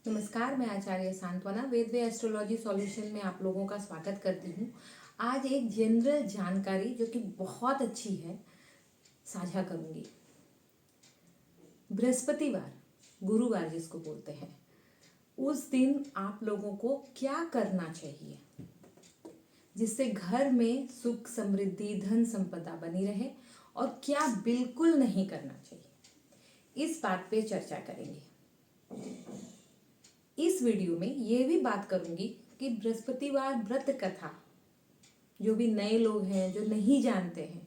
नमस्कार, मैं आचार्य सांत्वना वेदवे एस्ट्रोलॉजी सॉल्यूशन में आप लोगों का स्वागत करती हूँ। आज एक जनरल जानकारी जो कि बहुत अच्छी है साझा करूँगी। बृहस्पतिवार, गुरुवार जिसको बोलते हैं, उस दिन आप लोगों को क्या करना चाहिए जिससे घर में सुख समृद्धि धन संपदा बनी रहे और क्या बिल्कुल नहीं करना चाहिए, इस बात पे चर्चा करेंगे। इस वीडियो में ये भी बात करूंगी कि बृहस्पतिवार व्रत कथा जो भी नए लोग हैं जो नहीं जानते हैं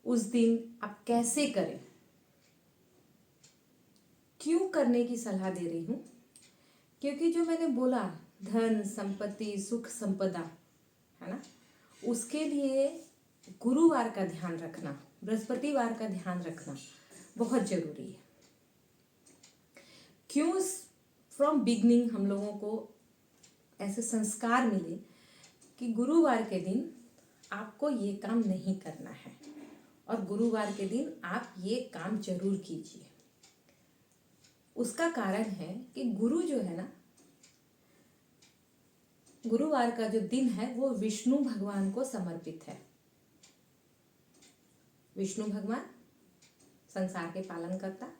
उस दिन आप कैसे करें, क्यों करने की सलाह दे रही हूँ, क्योंकि जो मैंने बोला धन संपत्ति सुख संपदा है ना, उसके लिए गुरुवार का ध्यान रखना, बृहस्पतिवार का ध्यान रखना बहुत जरूरी है। क्यों फ्रॉम बिगनिंग हम लोगों को ऐसे संस्कार मिले कि गुरुवार के दिन आपको ये काम नहीं करना है और गुरुवार के दिन आप ये काम जरूर कीजिए। उसका कारण है कि गुरु जो है ना, गुरुवार का जो दिन है वो विष्णु भगवान को समर्पित है। विष्णु भगवान संसार के पालन करता,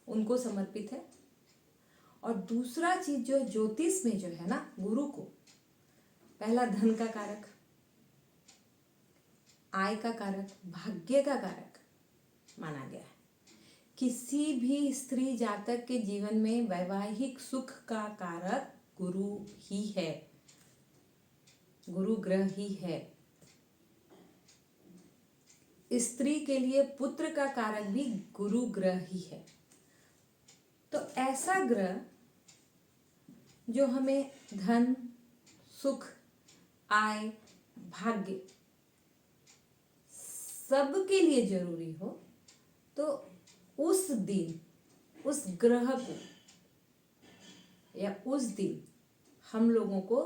उनको समर्पित है। और दूसरा चीज जो ज्योतिष में जो है ना, गुरु को पहला धन का कारक, आय का कारक, भाग्य का कारक माना गया है। किसी भी स्त्री जातक के जीवन में वैवाहिक सुख का कारक गुरु ही है, गुरु ग्रह ही है। स्त्री के लिए पुत्र का कारक भी गुरु ग्रह ही है। तो ऐसा ग्रह जो हमें धन सुख आय भाग्य सब के लिए जरूरी हो, तो उस दिन उस ग्रह को या उस दिन हम लोगों को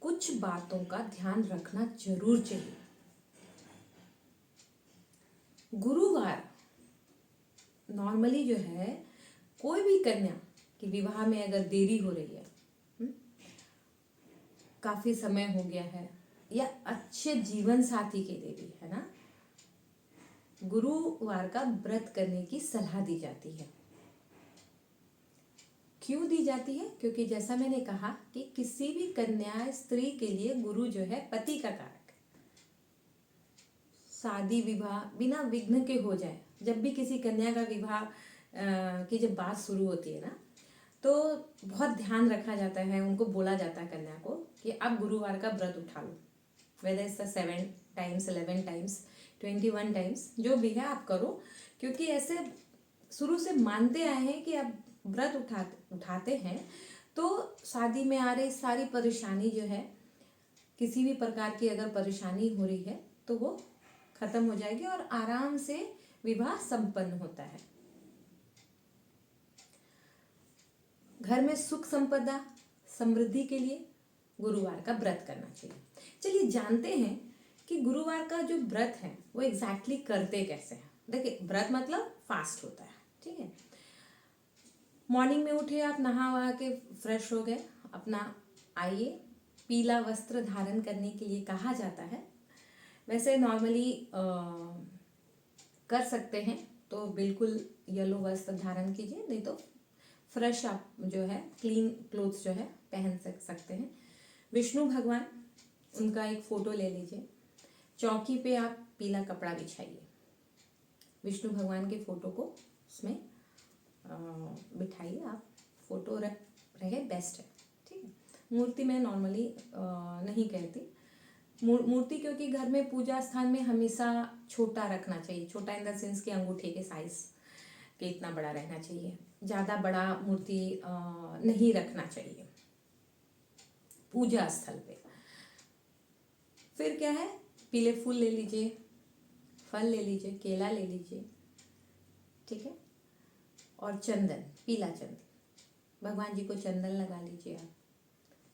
कुछ बातों का ध्यान रखना जरूर चाहिए। गुरुवार नॉर्मली जो है, कोई भी कन्या की विवाह में अगर देरी हो रही है, काफी समय हो गया है, या अच्छे जीवन साथी के लिए भी है ना, गुरुवार का व्रत करने की सलाह दी जाती है। क्यों दी जाती है? क्योंकि जैसा मैंने कहा कि किसी भी कन्या स्त्री के लिए गुरु जो है पति का कारक है। शादी विवाह बिना विघ्न के हो जाए, जब भी किसी कन्या का विवाह की जब बात शुरू होती है ना, तो बहुत ध्यान रखा जाता है, उनको बोला जाता है कन्या को कि आप गुरुवार का व्रत उठा लो, whether is 7 times 11 times 21 times जो भी है आप करो, क्योंकि ऐसे शुरू से मानते आए हैं कि आप व्रत उठाते हैं तो शादी में आ रही सारी परेशानी जो है, किसी भी प्रकार की अगर परेशानी हो रही है तो वो खत्म हो जाएगी और आराम से विवाह संपन्न होता है। घर में सुख संपदा समृद्धि के लिए गुरुवार का व्रत करना चाहिए। चलिए जानते हैं कि गुरुवार का जो व्रत है वो एग्जैक्टली करते कैसे हैं। देखिए, व्रत मतलब फास्ट होता है, ठीक है। मॉर्निंग में उठे आप, नहा वहा के फ्रेश हो गए, अपना आइए, पीला वस्त्र धारण करने के लिए कहा जाता है। वैसे नॉर्मली कर सकते हैं तो बिल्कुल येलो वस्त्र धारण कीजिए, नहीं तो फ्रेश आप जो है क्लीन क्लोथ्स जो है पहन सकते हैं। विष्णु भगवान, उनका एक फोटो ले लीजिए, चौकी पे आप पीला कपड़ा बिछाइए, विष्णु भगवान के फोटो को उसमें बिठाइए, आप फोटो रहे बेस्ट है, ठीक है। मूर्ति में नॉर्मली नहीं कहती मूर्ति, क्योंकि घर में पूजा स्थान में हमेशा छोटा रखना चाहिए, छोटा इन द सेंस कि अंगूठे के साइज के इतना बड़ा रहना चाहिए, ज़्यादा बड़ा मूर्ति नहीं रखना चाहिए पूजा स्थल पे। फिर क्या है, पीले फूल ले लीजिए, फल ले लीजिए, केला ले लीजिए, ठीक है, और चंदन, पीला चंदन, भगवान जी को चंदन लगा लीजिए, आप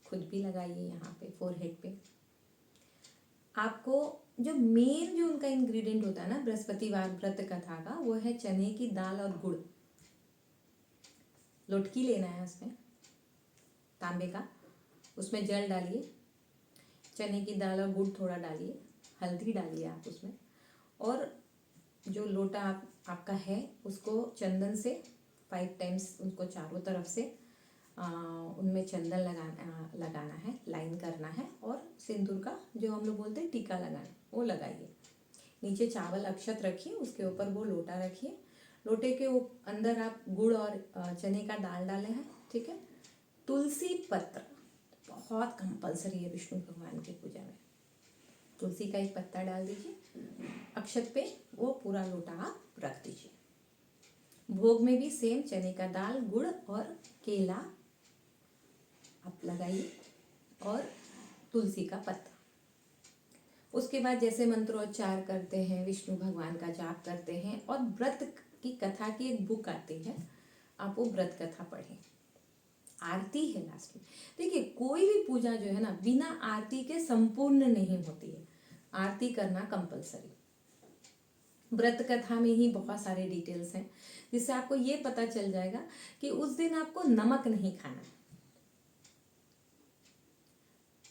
खुद भी लगाइए यहाँ पे फोरहेड पे। आपको जो मेन जो उनका इंग्रेडिएंट होता है ना बृहस्पतिवार व्रत कथा का, वो है चने की दाल और गुड़। लुटकी लेना है उसमें, तांबे का, उसमें जल डालिए, चने की दाल और गुड़ थोड़ा डालिए, हल्दी डालिए आप उसमें, और जो लोटा आपका है उसको चंदन से 5 टाइम्स उसको चारों तरफ से उनमें चंदन लगाना है, लाइन करना है, और सिंदूर का जो हम लोग बोलते हैं टीका लगाना, वो लगाइए। नीचे चावल अक्षत रखिए, उसके ऊपर वो लोटा रखिए, लोटे के अंदर आप गुड़ और चने का दाल डाले हैं, ठीक है। तुलसी पत्र बहुत कंपलसरी है विष्णु भगवान की पूजा में, तुलसी का एक पत्ता डाल दीजिए, अक्षत पे वो पूरा लोटा आप रख दीजिए। भोग में भी सेम चने का दाल, गुड़ और केला आप लगाइए, और तुलसी का पत्ता। उसके बाद जैसे मंत्रोच्चार करते हैं, विष्णु भगवान का जाप करते हैं, और व्रत की कथा की एक बुक आती है, आप वो व्रत कथा पढ़ें। आरती है लास्ट में। देखिए कोई भी पूजा जो है ना बिना आरती के संपूर्ण नहीं होती है, आरती करना कंपलसरी। व्रत कथा में ही बहुत सारे डिटेल्स हैं जिससे आपको ये पता चल जाएगा कि उस दिन आपको नमक नहीं खाना है।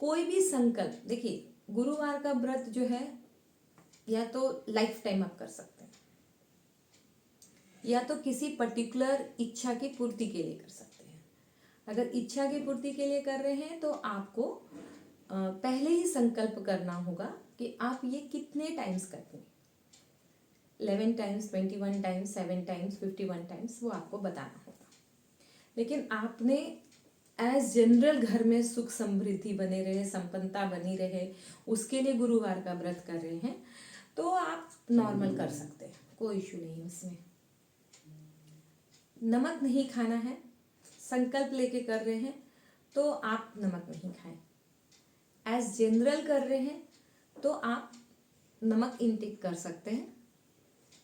कोई भी संकल्प, देखिए गुरुवार का व्रत जो है या तो लाइफ टाइम आप कर सकते हैं, या तो किसी पर्टिकुलर इच्छा की पूर्ति के लिए कर सकते हैं। अगर इच्छा की पूर्ति के लिए कर रहे हैं तो आपको पहले ही संकल्प करना होगा कि आप ये कितने टाइम्स करेंगे, 11 टाइम्स, 21 टाइम्स, 7 टाइम्स, 51 टाइम्स, वो आपको बताना होगा। लेकिन आपने एज जनरल घर में सुख समृद्धि बने रहे, संपन्नता बनी रहे, उसके लिए गुरुवार का व्रत कर रहे हैं तो आप नॉर्मल कर सकते हैं, कोई इशू नहीं उसमें। नमक नहीं खाना है, संकल्प लेके कर रहे हैं तो आप नमक नहीं खाएं। एज जनरल कर रहे हैं तो आप नमक इंटेक कर सकते हैं,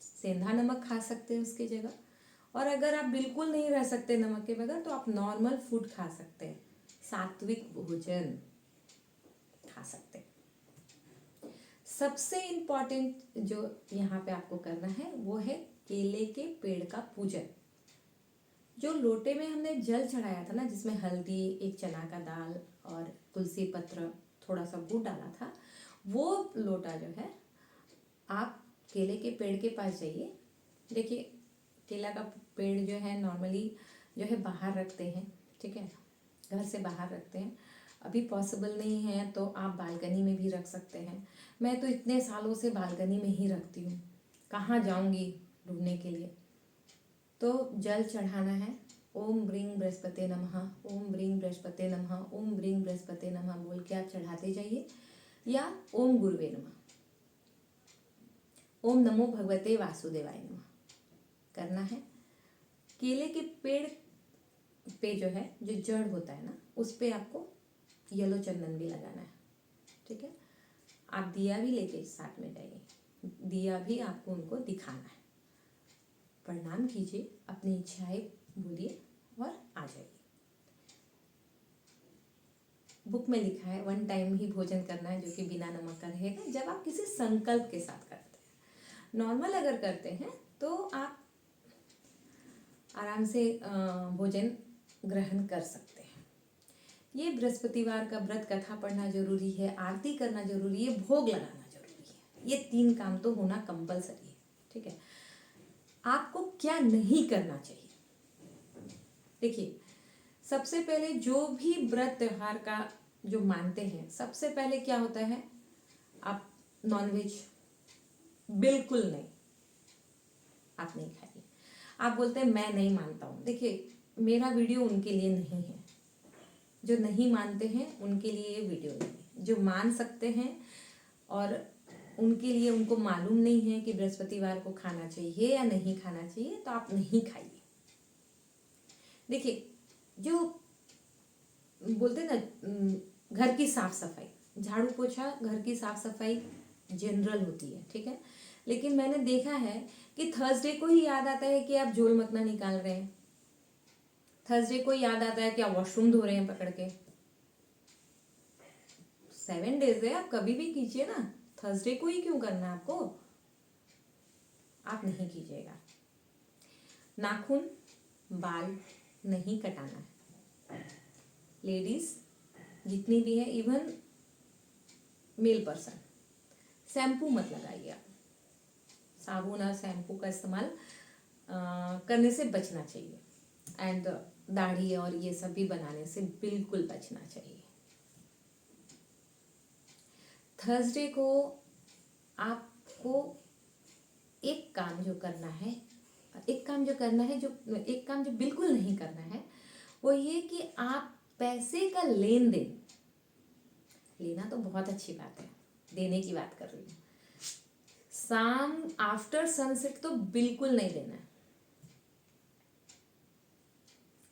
सेंधा नमक खा सकते हैं उसकी जगह। और अगर आप बिल्कुल नहीं रह सकते नमक के बगैर तो आप नॉर्मल फूड खा सकते हैं, सात्विक भोजन खा सकते हैं। सबसे इम्पॉर्टेंट जो यहाँ पे आपको करना है वो है केले के पेड़ का पूजन। जो लोटे में हमने जल चढ़ाया था ना, जिसमें हल्दी, एक चना का दाल और तुलसी पत्र, थोड़ा सा गुड़ डाला था, वो लोटा जो है आप केले के पेड़ के पास जाइए। देखिए केला का पेड़ जो है नॉर्मली जो है बाहर रखते हैं, ठीक है, घर से बाहर रखते हैं। अभी पॉसिबल नहीं है तो आप बालकनी में भी रख सकते हैं। मैं तो इतने सालों से बालकनी में ही रखती हूँ, कहाँ जाऊँगी ढूंढने के लिए। तो जल चढ़ाना है, ओम ब्रीं बृहस्पते नमः, ओम ब्रीं बृहस्पते नमः, ओम ब्रीं बृहस्पते नमः बोल के आप चढ़ाते जाइए, या ओम गुरुवे नमः, ओम नमो भगवते वासुदेवाय नमः करना है। केले के पेड़ पे जो है, जो जड़ होता है ना, उस पे आपको येलो चंदन भी लगाना है, ठीक है। आप दिया भी लेके साथ में जाइए, दिया भी आपको उनको दिखाना है। प्रणाम कीजिए, अपनी इच्छाएं बोलिए और आ जाइए। बुक में लिखा है 1 टाइम ही भोजन करना है, जो कि बिना नमक का रहेगा, जब आप किसी संकल्प के साथ करते हैं। नॉर्मल अगर करते हैं तो आप आराम से भोजन ग्रहण कर सकते हैं। ये बृहस्पतिवार का व्रत कथा पढ़ना जरूरी है, आरती करना जरूरी है, भोग लगाना जरूरी है। ये 3 काम तो होना कंपलसरी है, ठीक है। आपको क्या नहीं करना चाहिए, देखिए सबसे पहले जो भी व्रत त्योहार का जो मानते हैं, सबसे पहले क्या होता है, आप नॉनवेज बिल्कुल नहीं, आप नहीं खाइए। आप बोलते हैं मैं नहीं मानता हूँ, देखिए मेरा वीडियो उनके लिए नहीं है, जो नहीं मानते हैं उनके लिए ये वीडियो नहीं है। जो मान सकते हैं और उनके लिए, उनको मालूम नहीं है कि बृहस्पतिवार को खाना चाहिए या नहीं खाना चाहिए, तो आप नहीं खाइए। देखिए जो बोलते हैं ना घर की साफ सफाई, झाड़ू पोछा, घर की साफ सफाई जनरल होती है, ठीक है। लेकिन मैंने देखा है कि थर्सडे को ही याद आता है कि आप झोल मखना निकाल रहे हैं, थर्सडे को याद आता है कि आप वॉशरूम धो रहे हैं पकड़ के। 7 डेज है, आप कभी भी कीजिए ना, थर्सडे को ही क्यों करना है आपको, आप नहीं कीजिएगा। नाखून, बाल नहीं कटाना है, लेडीज़ जितनी भी है, इवन मेल पर्सन, शैम्पू मत लगाइए आप। साबुन और शैम्पू का इस्तेमाल करने से बचना चाहिए। एंड दाढ़ी और ये सब भी बनाने से बिल्कुल बचना चाहिए। थर्सडे को आपको एक काम जो करना है, एक काम जो बिल्कुल नहीं करना है, वो ये कि आप पैसे का लेन देन, लेना तो बहुत अच्छी बात है, देने की बात कर रही हूँ, शाम आफ्टर सनसेट तो बिल्कुल नहीं देना है।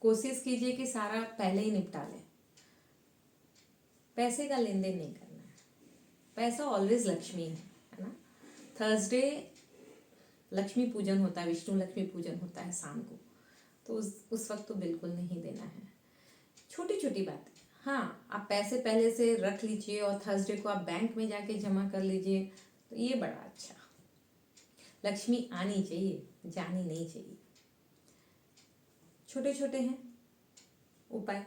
कोशिश कीजिए कि सारा पहले ही निपटा लें। पैसे का लेन देन नहीं करना है। पैसा ऑलवेज लक्ष्मी है ना। थर्सडे लक्ष्मी पूजन होता है, विष्णु लक्ष्मी पूजन होता है शाम को, तो उस वक्त तो बिल्कुल नहीं देना है। छोटी छोटी बातें, हाँ आप पैसे पहले से रख लीजिए और थर्सडे को आप बैंक में जाके जमा कर लीजिए, तो ये बड़ा अच्छा। लक्ष्मी आनी चाहिए, जानी नहीं चाहिए। छोटे छोटे हैं उपाय,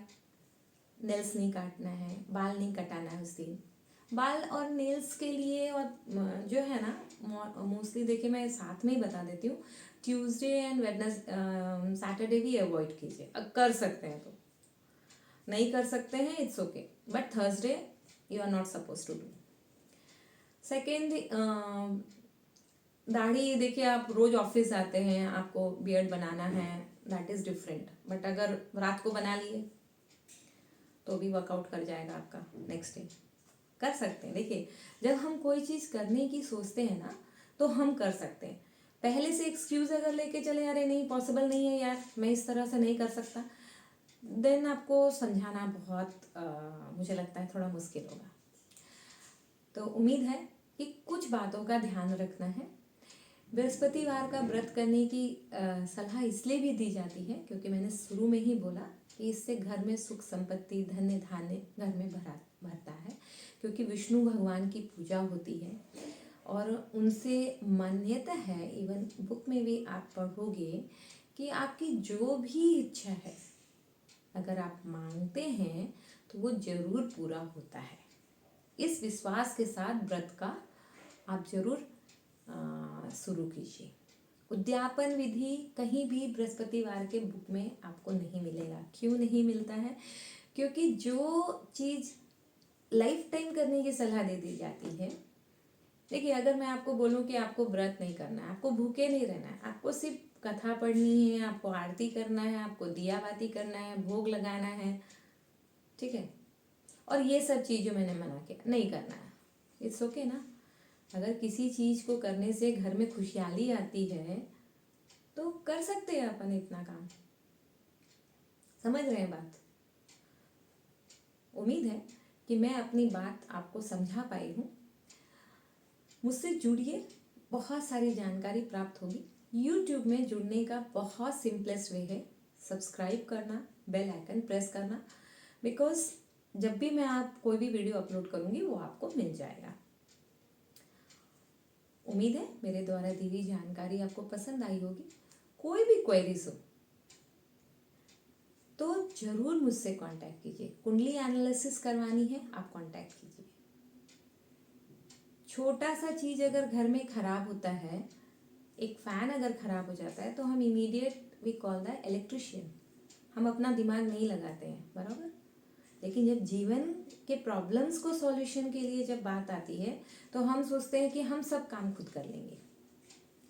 नेल्स नहीं काटना है, बाल नहीं कटाना है उस दिन। बाल और नेल्स के लिए और जो है ना, मोस्टली देखिए मैं साथ में ही बता देती हूँ, ट्यूसडे एंड सैटरडे भी अवॉइड कीजिए, कर सकते हैं तो। नहीं कर सकते हैं it's okay, but Thursday you are not suppose to do. Second, दाढ़ी देखिए आप रोज ऑफिस जाते हैं, आपको बियर्ड बनाना है, दैट इज डिफरेंट। बट अगर रात को बना लिए तो भी वर्कआउट कर जाएगा आपका नेक्स्ट डे। कर सकते हैं। देखिए जब हम कोई चीज़ करने की सोचते हैं ना, तो हम कर सकते हैं। पहले से एक्सक्यूज अगर लेके चले, अरे नहीं पॉसिबल नहीं है यार, मैं इस तरह से नहीं कर सकता, देन आपको समझाना बहुत मुझे लगता है थोड़ा मुश्किल होगा। तो उम्मीद है कि कुछ बातों का ध्यान रखना है। बृहस्पतिवार का व्रत करने की सलाह इसलिए भी दी जाती है क्योंकि मैंने शुरू में ही बोला कि इससे घर में सुख संपत्ति धन्य धान्य घर में भरता है, क्योंकि विष्णु भगवान की पूजा होती है और उनसे मान्यता है, इवन बुक में भी आप पढ़ोगे कि आपकी जो भी इच्छा है अगर आप मांगते हैं तो वो जरूर पूरा होता है। इस विश्वास के साथ व्रत का आप जरूर शुरू कीजिए। उद्यापन विधि कहीं भी बृहस्पतिवार के बुक में आपको नहीं मिलेगा। क्यों नहीं मिलता है? क्योंकि जो चीज़ लाइफ टाइम करने की सलाह दे दी जाती है, देखिए अगर मैं आपको बोलूं कि आपको व्रत नहीं करना है, आपको भूखे नहीं रहना है, आपको सिर्फ कथा पढ़नी है, आपको आरती करना है, आपको दिया बाती करना है, भोग लगाना है, ठीक है, और ये सब चीज़ जो मैंने मना किया नहीं करना है, इट्स ओके ना। अगर किसी चीज़ को करने से घर में खुशहाली आती है तो कर सकते हैं अपन इतना काम। समझ रहे हैं बात? उम्मीद है कि मैं अपनी बात आपको समझा पाई हूँ। मुझसे जुड़िए, बहुत सारी जानकारी प्राप्त होगी। YouTube में जुड़ने का बहुत सिंपलेस्ट वे है सब्सक्राइब करना, बेल आइकन प्रेस करना, बिकॉज जब भी मैं आप कोई भी वीडियो अपलोड करूँगी वो आपको मिल जाएगा। उम्मीद है मेरे द्वारा दी हुई जानकारी आपको पसंद आई होगी। कोई भी क्वेरीज हो तो जरूर मुझसे कांटेक्ट कीजिए। कुंडली एनालिसिस करवानी है आप कांटेक्ट कीजिए। छोटा सा चीज़ अगर घर में ख़राब होता है, एक फ़ैन अगर ख़राब हो जाता है तो हम immediate we call the electrician. हम अपना दिमाग नहीं लगाते हैं, बराबर। लेकिन जब जीवन के प्रॉब्लम्स को सॉल्यूशन के लिए जब बात आती है तो हम सोचते हैं कि हम सब काम खुद कर लेंगे।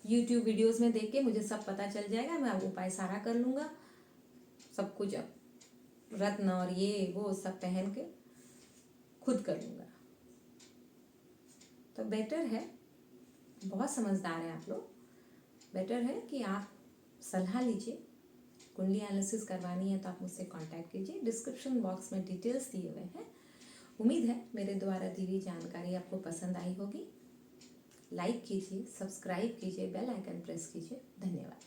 YouTube वीडियोस में देख के मुझे सब पता चल जाएगा, मैं उपाय सारा कर लूँगा, सब कुछ रत्न और ये वो सब पहन के खुद कर लूँगा। तो बेटर है, बहुत समझदार हैं आप लोग, बेटर है कि आप सलाह लीजिए। कुंडली एनालिसिस करवानी है तो आप मुझसे कांटेक्ट कीजिए। डिस्क्रिप्शन बॉक्स में डिटेल्स दिए हुए हैं। उम्मीद है मेरे द्वारा दी हुई जानकारी आपको पसंद आई होगी। लाइक कीजिए, सब्सक्राइब कीजिए, बेल आइकन प्रेस कीजिए। धन्यवाद।